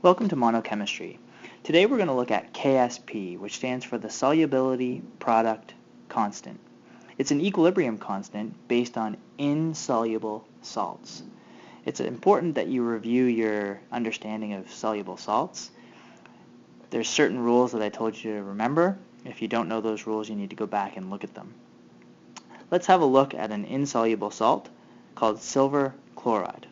Welcome to Monochemistry. Today we're going to look at KSP, which stands for the solubility product constant. It's an equilibrium constant based on insoluble salts. It's important that you review your understanding of soluble salts. There's certain rules that I told you to remember. If you don't know those rules, you need to go back and look at them. Let's have a look at an insoluble salt called silver chloride.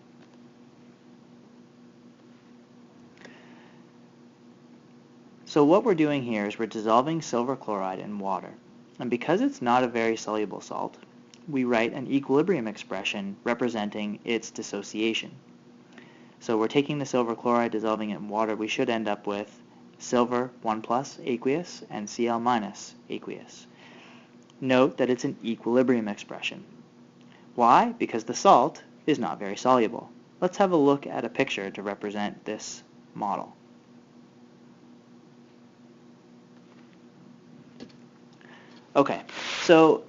So what we're doing here is we're dissolving silver chloride in water. And because it's not a very soluble salt, we write an equilibrium expression representing its dissociation. So we're taking the silver chloride, dissolving it in water. We should end up with silver 1+ aqueous and Cl- aqueous. Note that it's an equilibrium expression. Why? Because the salt is not very soluble. Let's have a look at a picture to represent this model. Okay, so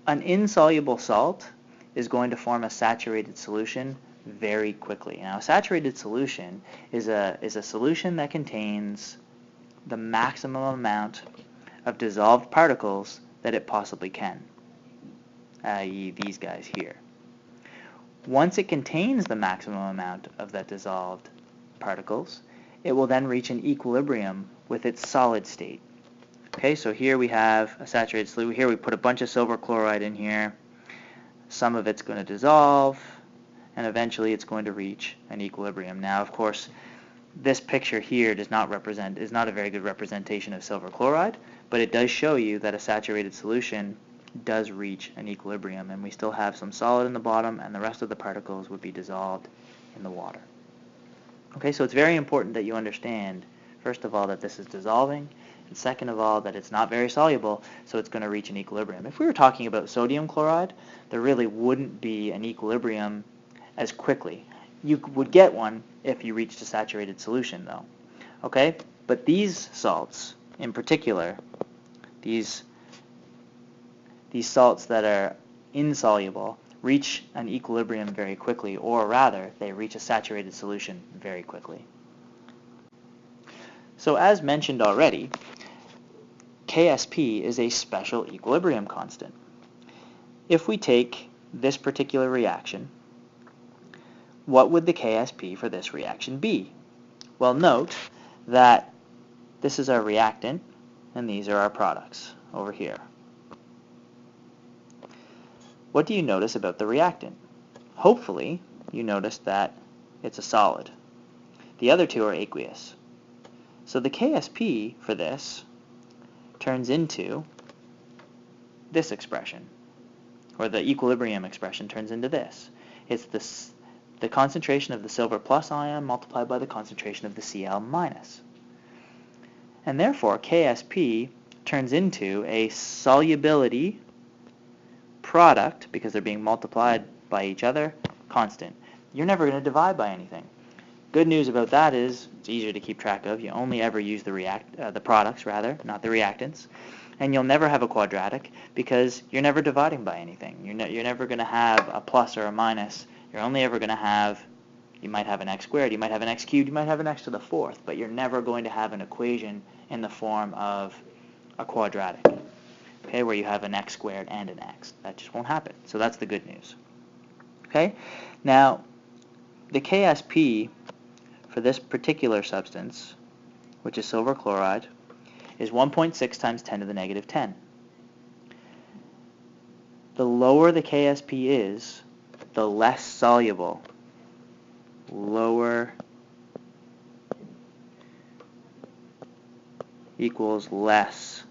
an insoluble salt is going to form a saturated solution very quickly. Now, a saturated solution is a solution that contains the maximum amount of dissolved particles that it possibly can, i.e. these guys here. Once it contains the maximum amount of that dissolved particles, it will then reach an equilibrium with its solid state. Okay, so here we have a saturated solution. Here we put a bunch of silver chloride in here. Some of it's going to dissolve, and eventually it's going to reach an equilibrium. Now, of course, this picture here is not a very good representation of silver chloride, but it does show you that a saturated solution does reach an equilibrium, and we still have some solid in the bottom, and the rest of the particles would be dissolved in the water. Okay, so it's very important that you understand, first of all, that this is dissolving, and second of all, that it's not very soluble, so it's going to reach an equilibrium. If we were talking about sodium chloride, there really wouldn't be an equilibrium as quickly. You would get one if you reached a saturated solution, though. Okay? But these salts, in particular, these salts that are insoluble, reach an equilibrium very quickly, or rather, they reach a saturated solution very quickly. So as mentioned already, KSP is a special equilibrium constant. If we take this particular reaction, what would the KSP for this reaction be? Well, note that this is our reactant, and these are our products over here. What do you notice about the reactant? Hopefully, you notice that it's a solid. The other two are aqueous. So the KSP for this turns into this expression, or the equilibrium expression turns into this. It's the concentration of the silver plus ion multiplied by the concentration of the Cl-. And therefore, KSP turns into a solubility product, because they're being multiplied by each other, constant. You're never going to divide by anything. Good news about that is it's easier to keep track of. You only ever use the products, not the reactants. And you'll never have a quadratic because you're never dividing by anything. You're never going to have a plus or a minus. You're only ever going to have, you might have an x squared, you might have an x cubed, you might have an x to the fourth, but you're never going to have an equation in the form of a quadratic, okay, where you have an x squared and an x. That just won't happen. So that's the good news. Okay? Now, the KSP for this particular substance, which is silver chloride, is 1.6 times 10 to the negative 10. The lower the KSP is, the less soluble. Lower equals less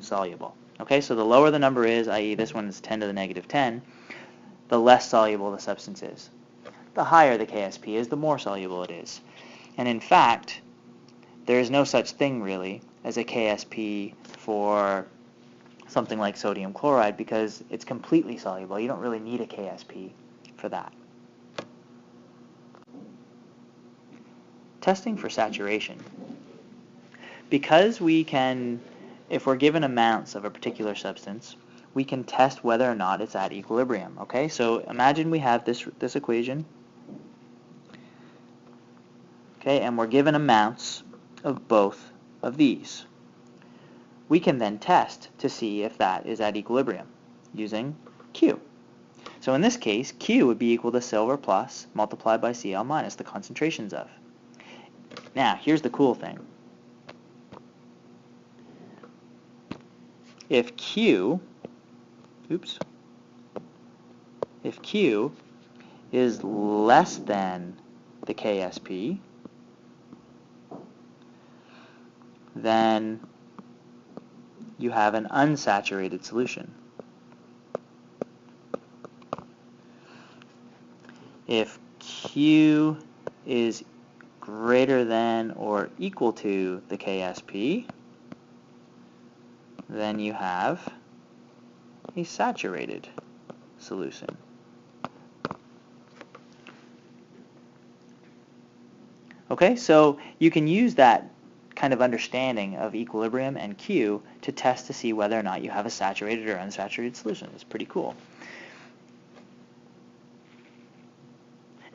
soluble. Okay, so the lower the number is, i.e. this one is 10 to the negative 10, the less soluble the substance is. The higher the KSP is, the more soluble it is. And in fact, there is no such thing really as a KSP for something like sodium chloride because it's completely soluble. You don't really need a KSP for that. Testing for saturation. Because we can, if we're given amounts of a particular substance, we can test whether or not it's at equilibrium. Okay, so imagine we have this equation. Okay, and we're given amounts of both of these. We can then test to see if that is at equilibrium using Q. So in this case, Q would be equal to silver plus multiplied by Cl minus, the concentrations of. Now, here's the cool thing. If Q is less than the KSP, then you have an unsaturated solution. If Q is greater than or equal to the KSP, then you have a saturated solution. Okay, so you can use that kind of understanding of equilibrium and Q to test to see whether or not you have a saturated or unsaturated solution. It's pretty cool.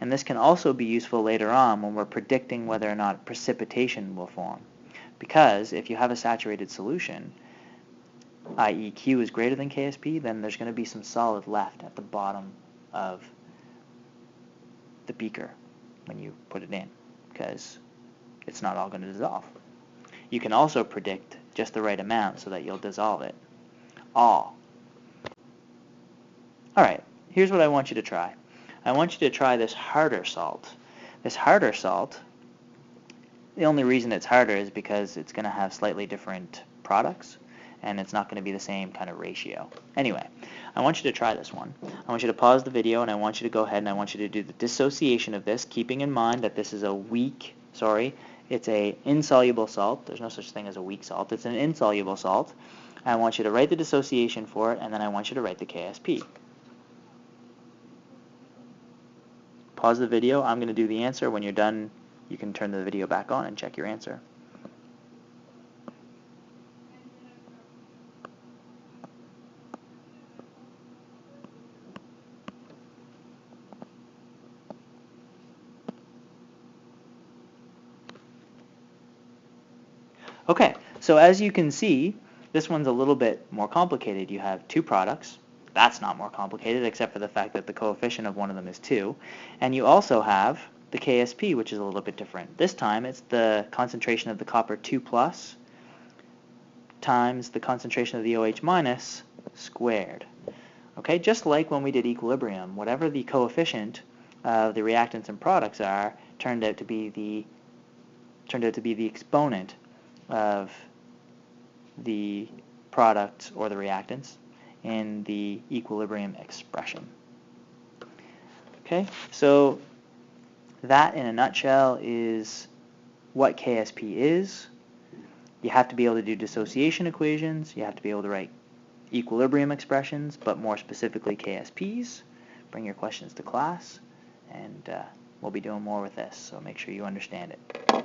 And this can also be useful later on when we're predicting whether or not precipitation will form. Because if you have a saturated solution, i.e. Q is greater than KSP, then there's going to be some solid left at the bottom of the beaker when you put it in, because it's not all going to dissolve. You can also predict just the right amount so that you'll dissolve it all. Alright, here's what I want you to try. I want you to try this harder salt. This harder salt, the only reason it's harder is because it's going to have slightly different products, and it's not going to be the same kind of ratio. Anyway, I want you to try this one. I want you to pause the video, and I want you to go ahead and I want you to do the dissociation of this, keeping in mind that this is it's a insoluble salt. There's no such thing as a weak salt. It's an insoluble salt. I want you to write the dissociation for it, and then I want you to write the KSP. Pause the video. I'm going to do the answer. When you're done, you can turn the video back on and check your answer. Okay, so as you can see, this one's a little bit more complicated. You have two products. That's not more complicated, except for the fact that the coefficient of one of them is 2. And you also have the KSP, which is a little bit different. This time, it's the concentration of the copper 2 plus times the concentration of the OH minus squared. Okay, just like when we did equilibrium, whatever the coefficient of the reactants and products are, turned out to be the exponent of the product or the reactants in the equilibrium expression. Okay, so that in a nutshell is what KSP is. You have to be able to do dissociation equations, you have to be able to write equilibrium expressions, but more specifically KSPs. Bring your questions to class, and we'll be doing more with this, so make sure you understand it.